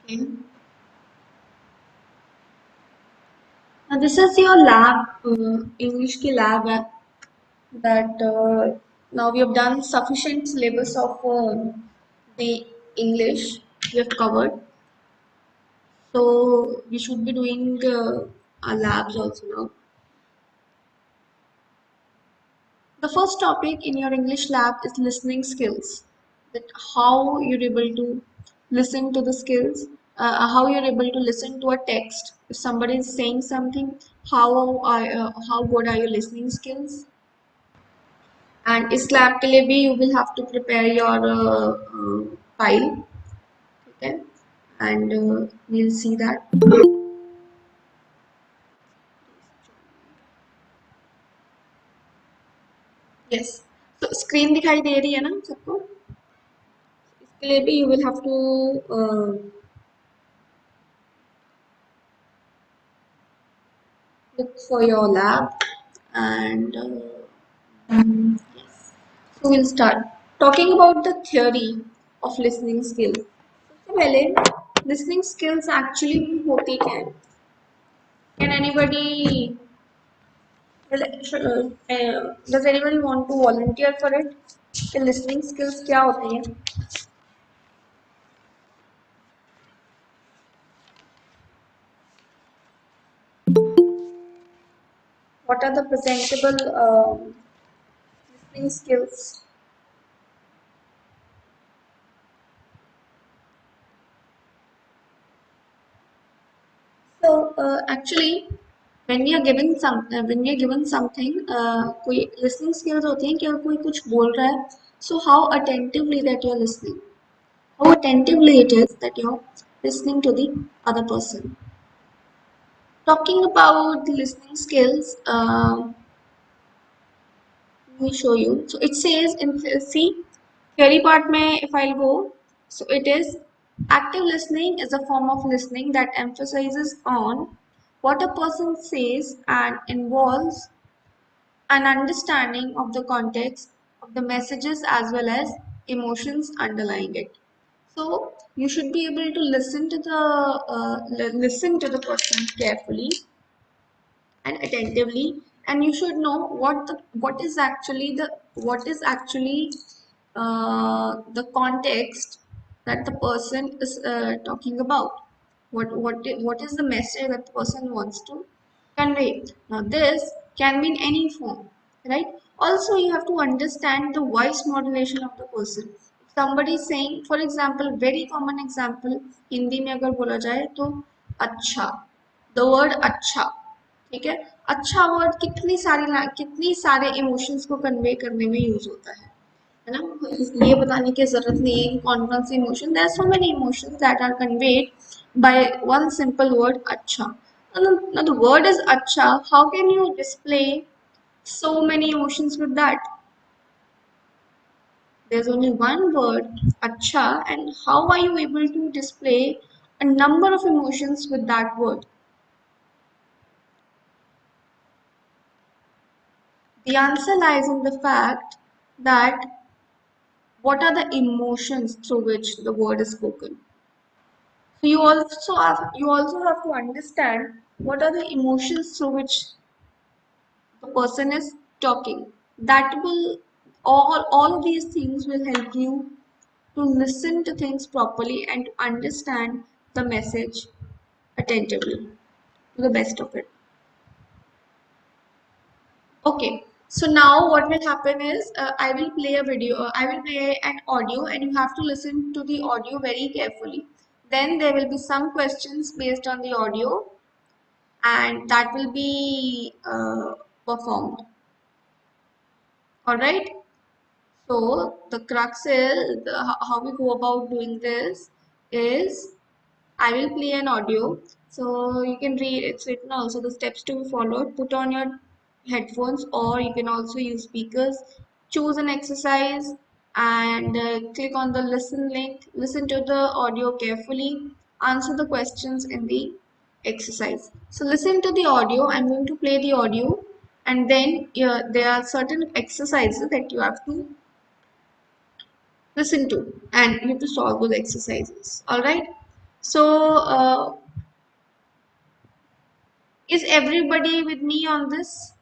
Okay. Now this is your lab, English ki lab है that now we have done sufficient syllabus of the English we have covered. So we should be doing our labs also now. The first topic in your English lab is listening skills. That how you're able to listen to the skills, how you're able to listen to a text. If somebody is saying something, how good are your listening skills? And इस lab के लिए भी you will have to prepare your file, okay? And we'll see that. Yes. So screen दिखाई दे रही है ना सबको? इसके लिए भी you will have to look for your lab and yes. So we'll start talking about the theory of listening skill. सबसे पहले listening skills actually होती क्या है? Can anybody does anybody want to volunteer for it? कि listening skills क्या होती है? What are the presentable listening skills? So actually, when we are given something, कोई listening skills होती हैं कि अगर कोई कुछ बोल रहा है, so how attentively that you are listening, how attentively it is that you are listening to the other person. Talking about the listening skills, let me show you. So it says in see theory part mein if I'll go, so it is active listening is a form of listening that emphasizes on what a person says and involves an understanding of the context of the messages as well as emotions underlying it. So you should be able to listen to the person carefully and attentively, and you should know what is actually the context that the person is talking about. What is the message that the person wants to convey? Now this can be in any form, right? Also you have to understand the voice modulation of the person. If somebody is saying, for example, very common example, Hindi में अगर बोला जाए तो अच्छा, the word अच्छा, ठीक है? अच्छा वर्ड कितनी सारे इमोशंस को कन्वे करने में यूज होता है ना? ये बताने की जरूरत नहीं है कि कौन कौन से emotion, there are so many emotions that are conveyed by one simple word अच्छा. Now the word is अच्छा, how can you display so many emotions with that? There's only one word अच्छा, and how are you able to display a number of emotions with that word? The answer lies in the fact that what are the emotions through which the word is spoken. So you also have to understand what are the emotions through which the person is talking. That will all of these things will help you to listen to things properly and to understand the message attentively to the best of it. Okay, so now what will happen is I will play a video, I will play an audio, and you have to listen to the audio very carefully. Then there will be some questions based on the audio, and that will be performed. All right. So the crux is how we go about doing this is I will play an audio. So you can read, it's written also the steps to be followed. Put on your headphones, or you can also use speakers. Choose an exercise and click on the listen link. Listen to the audio carefully. Answer the questions in the exercise. So listen to the audio. I'm going to play the audio, and then there are certain exercises that you have to listen to, and you have to solve those exercises. All right. So, is everybody with me on this?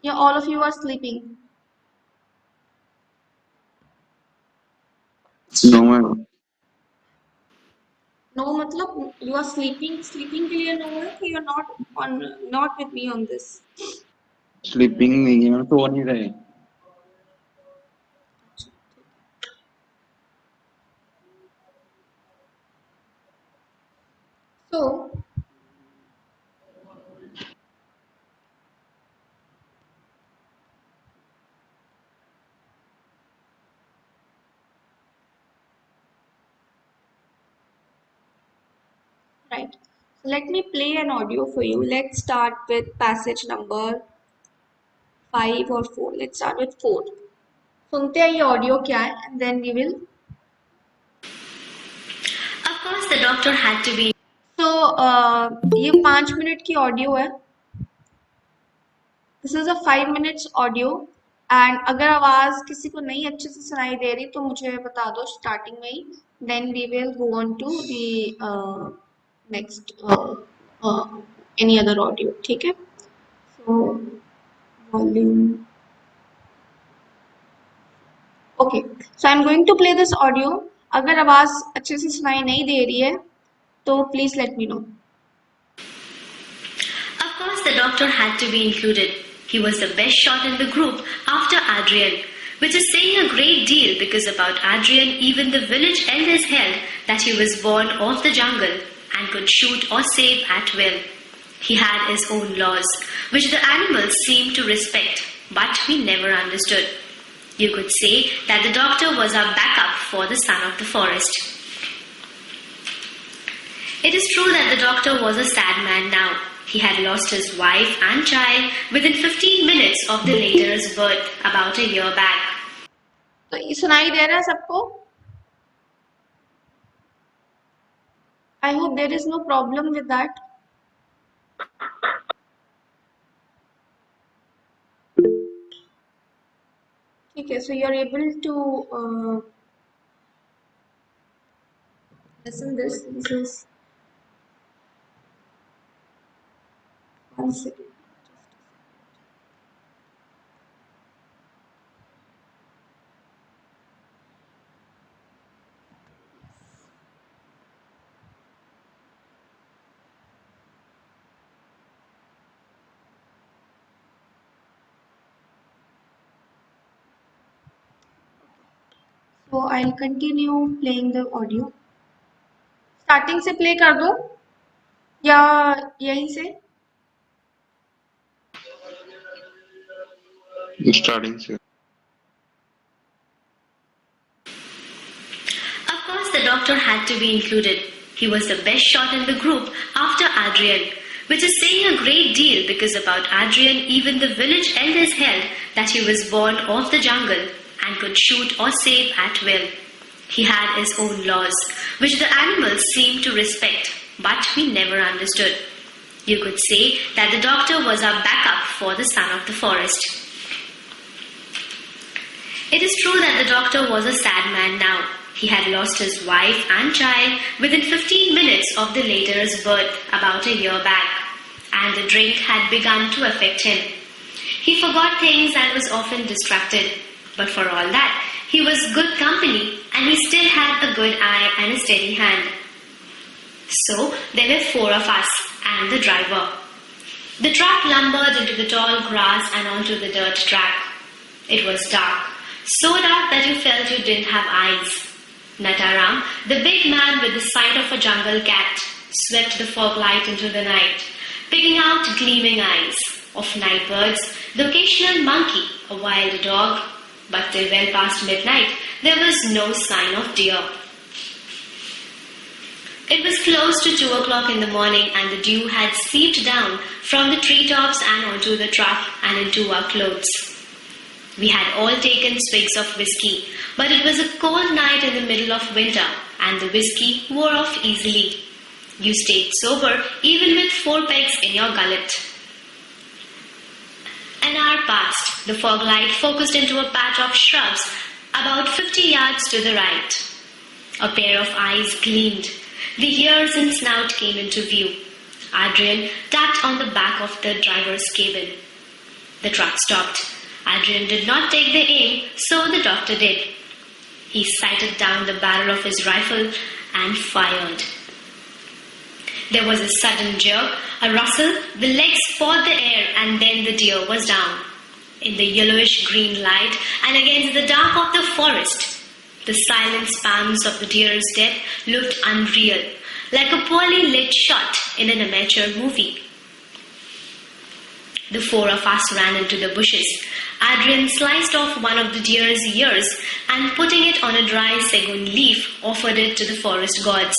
Yeah, all of you are sleeping. No, ma'am. No, matlab you are sleeping. Sleeping के लिए no है कि you are not with me on this. Sleeping नहीं है, सो नहीं रहे. So, right. So let me play an audio for you. Let's start with passage number 5 or 4. Let's start with 4. सुनते हैं ये audio क्या है, and then we will. Of course, the doctor had to be. So, ये 5 minute की audio है. This is a 5 minutes audio. And अगर आवाज़ किसी को नहीं अच्छे से सुनाई दे रही तो मुझे बता दो स्टार्टिंग में ही. Then we will go on to the next any other audio. ठीक है? So volume. Okay. So I'm going to play this audio. अगर आवाज़ अच्छे से सुनाई नहीं दे रही है तो please let me know. Of course, the doctor had to be included. He was the best shot in the group after Adrian, which is saying a great deal because about Adrian, even the village elders held that he was born of the jungle and could shoot or save at will. He had his own laws, which the animals seemed to respect, but we never understood. You could say that the doctor was our backup for the son of the forest. It is true that the doctor was a sad man now. He had lost his wife and child within 15 minutes of the latter's birth about a year back. तो ये सुनाई दे रहा है सबको? I hope there is no problem with that. Okay, so you're able to listen this. This is 1 second. So I'll continue playing the audio. Starting से play कर दो या यहीं से? स्टार्टिंग से. Of course, the doctor had to be included. He was the best shot in the group after Adrian, which is saying a great deal because about Adrian, even the village elders held that he was born of the jungle and could shoot or save at will. He had his own laws, which the animals seemed to respect, but we never understood. You could say that the doctor was our backup for the son of the forest. It is true that the doctor was a sad man now. He had lost his wife and child within 15 minutes of the latter's birth about a year back, and the drink had begun to affect him. He forgot things and was often distracted, but for all that, he was good company and he still had a good eye and a steady hand. So there were 4 of us and the driver. The truck lumbered into the tall grass and onto the dirt track. It was dark, so dark that you felt you didn't have eyes. Nataram, the big man with the sight of a jungle cat, swept the fog light into the night, picking out gleaming eyes of night birds, the occasional monkey, a wild dog, but till well past midnight there was no sign of deer. It was close to 2 o'clock in the morning and the dew had seeped down from the treetops and onto the truck and into our clothes. We had all taken swigs of whiskey, but it was a cold night in the middle of winter and the whiskey wore off easily. You stayed sober even with 4 pegs in your gullet. An hour passed. The fog light focused into a patch of shrubs about 50 yards to the right. A pair of eyes gleamed. The ears and snout came into view. Adrian tapped on the back of the driver's cabin. The truck stopped. Adrian did not take the aim, so the doctor did. He sighted down the barrel of his rifle and fired. There was a sudden jerk, a rustle, the legs fought the air, and then the deer was down. In the yellowish green light and against the dark of the forest, the silent spasms of the deer's death looked unreal, like a poorly lit shot in an amateur movie. The four of us ran into the bushes. Adrian sliced off one of the deer's ears and, putting it on a dry sagoon leaf, offered it to the forest gods.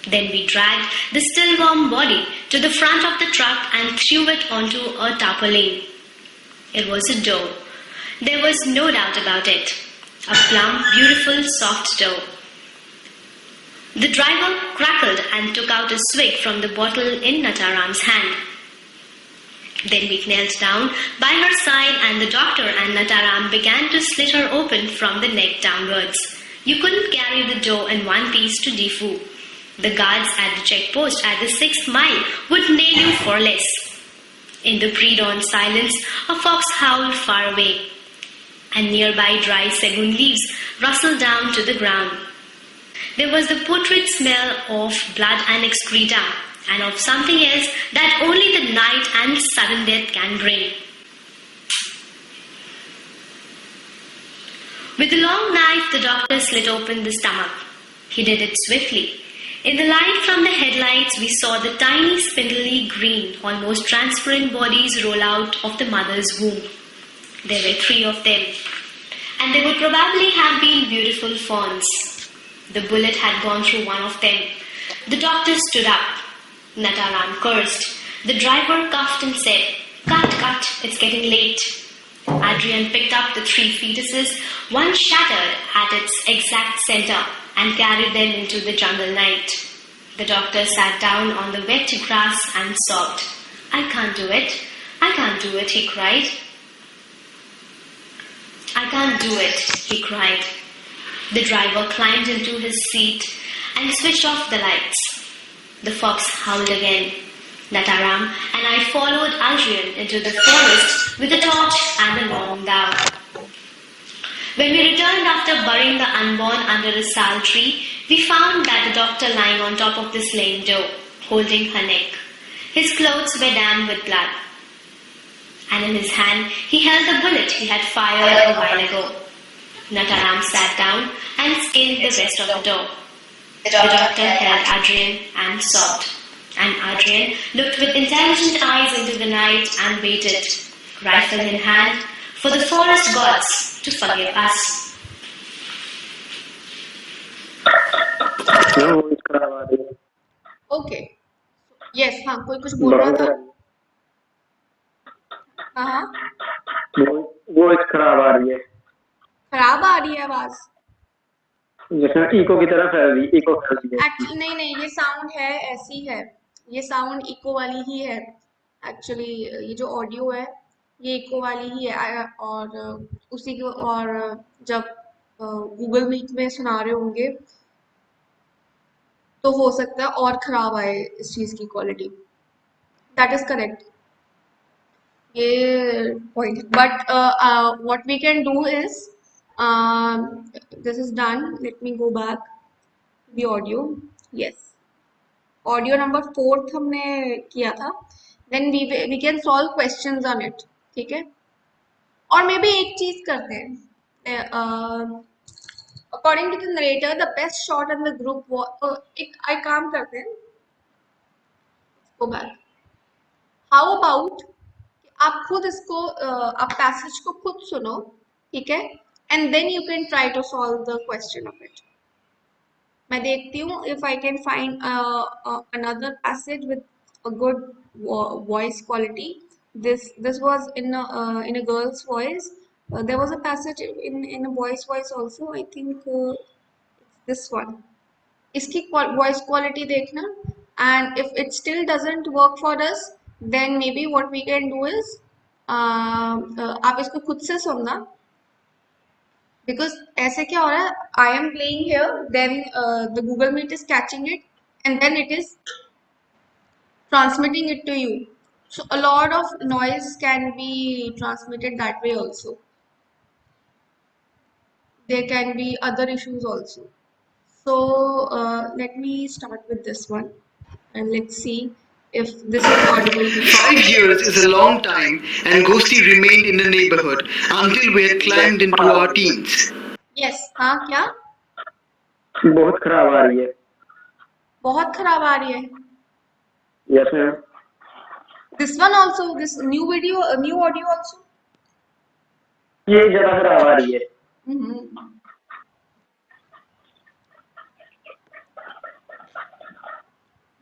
Then we dragged the still warm body to the front of the truck and threw it onto a tarpaulin. It was a doe. There was no doubt about it. A plump, beautiful, soft doe. The driver crackled and took out a swig from the bottle in Nataram's hand. Then we knelt down by her side and the doctor and Nataram began to slit her open from the neck downwards. You couldn't carry the doe in one piece to Difu. The guards at the checkpost at the 6th mile would nail you for less. In the pre-dawn silence, a fox howled far away, and nearby dry sagoon leaves rustled down to the ground. There was the putrid smell of blood and excreta, and of something else that only the night and sudden death can bring. With the long knife, the doctor slit open the stomach. He did it swiftly. In the light from the headlights, we saw the tiny, spindly, green, almost transparent bodies roll out of the mother's womb. There were 3 of them, and they would probably have been beautiful fawns. The bullet had gone through one of them. The doctor stood up. Nataram cursed. The driver coughed and said, "Cut, cut, it's getting late." Adrian picked up the 3 fetuses, one shattered at its exact center, and carried them into the jungle night. The doctor sat down on the wet grass and sobbed. "I can't do it. I can't do it," he cried. "I can't do it," he cried. The driver climbed into his seat and switched off the lights. The fox howled again. Nataram and I followed Adrian into the forest with a torch and a long dao. When we returned after burying the unborn under a sal tree, we found that the doctor lying on top of the slain doe, holding her neck. His clothes were damp with blood, and in his hand he held the bullet he had fired a while ago. Nataram sat down and skinned the rest of the doe. The doctor held Adrian and sobbed, and Adrian looked with intelligent eyes into the night and waited, rifle in hand, for the forest gods to forgive us. वो इसका आवाज है okay yes हाँ कोई कुछ बोल रहा था हाँ हाँ वो इस खराब आ रही है खराब आ रही है आवाज जैसे इको की तरफ है अभी इको कर रही है एक्चुअली नहीं नहीं ये साउंड है ऐसी है ये साउंड इको वाली ही है एक्चुअली ये जो ऑडियो है ये इको वाली ही है और उसी को और जब गूगल मीट में सुना रहे होंगे तो हो सकता है और खराब आए इस चीज की क्वालिटी दैट इज करेक्ट ये point but what we can do is this is done let me go back the audio yes audio number 4 हमने किया था then we can solve questions on it ठीक है और मे बी एक चीज करते हैं according to the narrator the best shot in the group was एक काम करते हैं go back how about आप खुद इसको आप पैसेज को खुद सुनो ठीक है and then you can try to solve the question of it मैं देखती हूँ if I can find another passage with a good voice quality this was in a girl's voice there was a passage in a boy's voice also I think this one इसकी voice quality देखना and if it still doesn't work for us then maybe what we can do is आप इसको खुद से सुनना because ऐसे क्या हो रहा है I am playing here then the Google Meet is catching it and then it is transmitting it to you. So a lot of noise can be transmitted that way also. There can be other issues also. So let me start with this one and let's see if this is audible to you. 5 years is a long time, and Ghosty remained in the neighborhood until we had climbed into our teens. Yes, हाँ क्या? बहुत खराब आ रही है. बहुत खराब आ रही है. Yes, ma'am. This one also, this new video, new audio also. ये ज्यादा खराब आ रही है.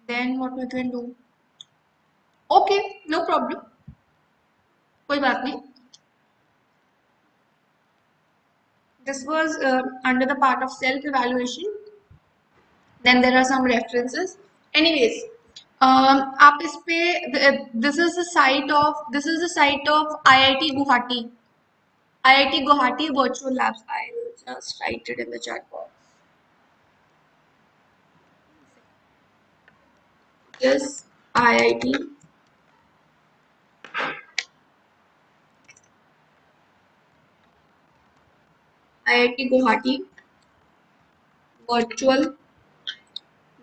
Then what we can do? Okay, no problem. कोई बात नहीं. This was under the part of self-evaluation. Then there are some references. Anyways, आप इस पे this is the site of IIT Guwahati. IIT Guwahati Virtual Labs. I will just write it in the chat box. Yes, IIT. IIT Guwahati Virtual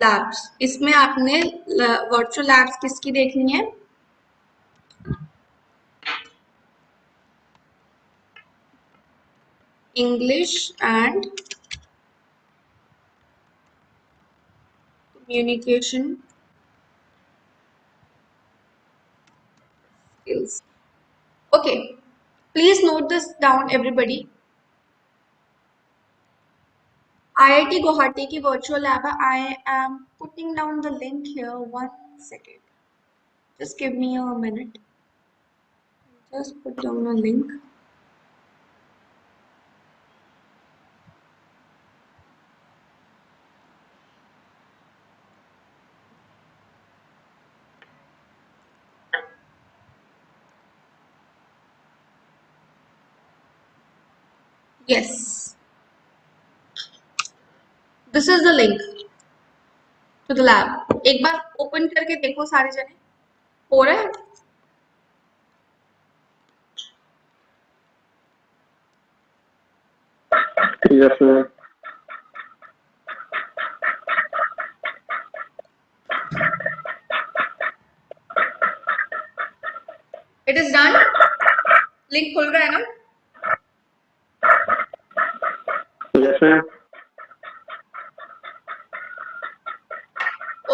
Labs. इसमें आपने Virtual Labs किसकी देखनी है? English and Communication skills. Okay, please note this down, everybody. IIT Guwahati की virtual lab है. I am putting down the link here. 1 second. Just give me a minute. Just put down a link. Yes. This is the link to the lab. एक बार open करके देखो सारे जने. हो रहा है? Yes, ma'am. It is done. Link खुल रहा है ना? Yes, ma'am.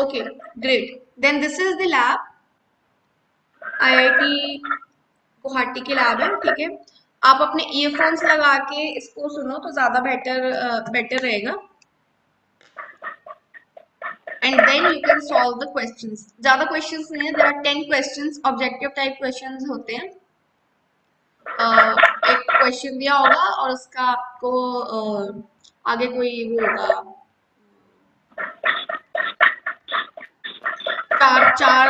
Okay, great. Then this is the lab. IIT Guwahati की लैब है, ठीक है. आप अपने ईयरफोन्स लगा के इसको सुनो तो ज्यादा बेटर रहेगा. And then you can solve the questions. ज्यादा questions नहीं है. There are 10 questions. Objective type questions होते हैं. एक क्वेश्चन दिया होगा और उसका आपको आगे कोई वो होगा. चार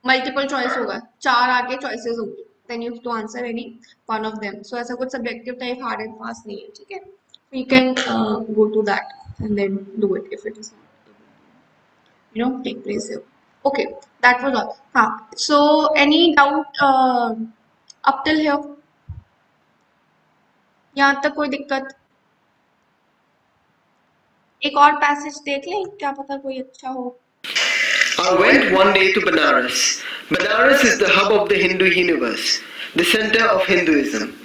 मल्टीपल चॉइस होगा. 4 आगे चॉइसेस होंगी. Then you have to answer any one of them. So ऐसा कुछ subjective type hard and fast नहीं है, ठीक है. So you can go to that and then do it if it is not take place here. Okay, that was all. हाँ. So any doubt up till here? यहाँ तक कोई दिक्कत? एक और पैसेज देख लें, क्या पता कोई अच्छा हो. I went one day to Banaras. Banaras is the hub of the Hindu universe, the center of Hinduism.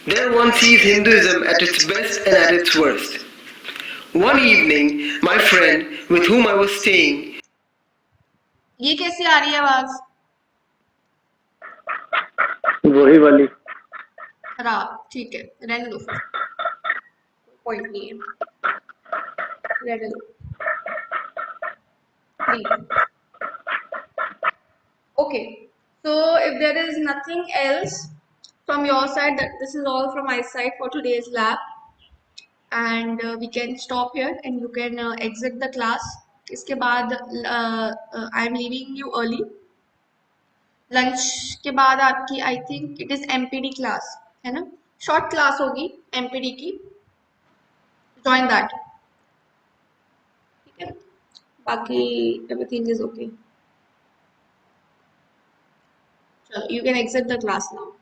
There one sees Hinduism at its best and at its worst. One evening, my friend with whom I was staying. ये कैसे आ रही है आवाज? वही वाली. खराब. ठीक है, रहने दो फिर. पॉइंट नहीं है. रहने दो. Okay, so if there is nothing else from your side, this is all from my side for today's lab, and we can stop here and you can exit the class. इसके बाद I am leaving you early. Lunch के बाद आपकी I think it is MPD class है ना? Short class होगी MPD की. Join that. ठीक है? Baki, everything is okay. Chalo, you can exit the class now.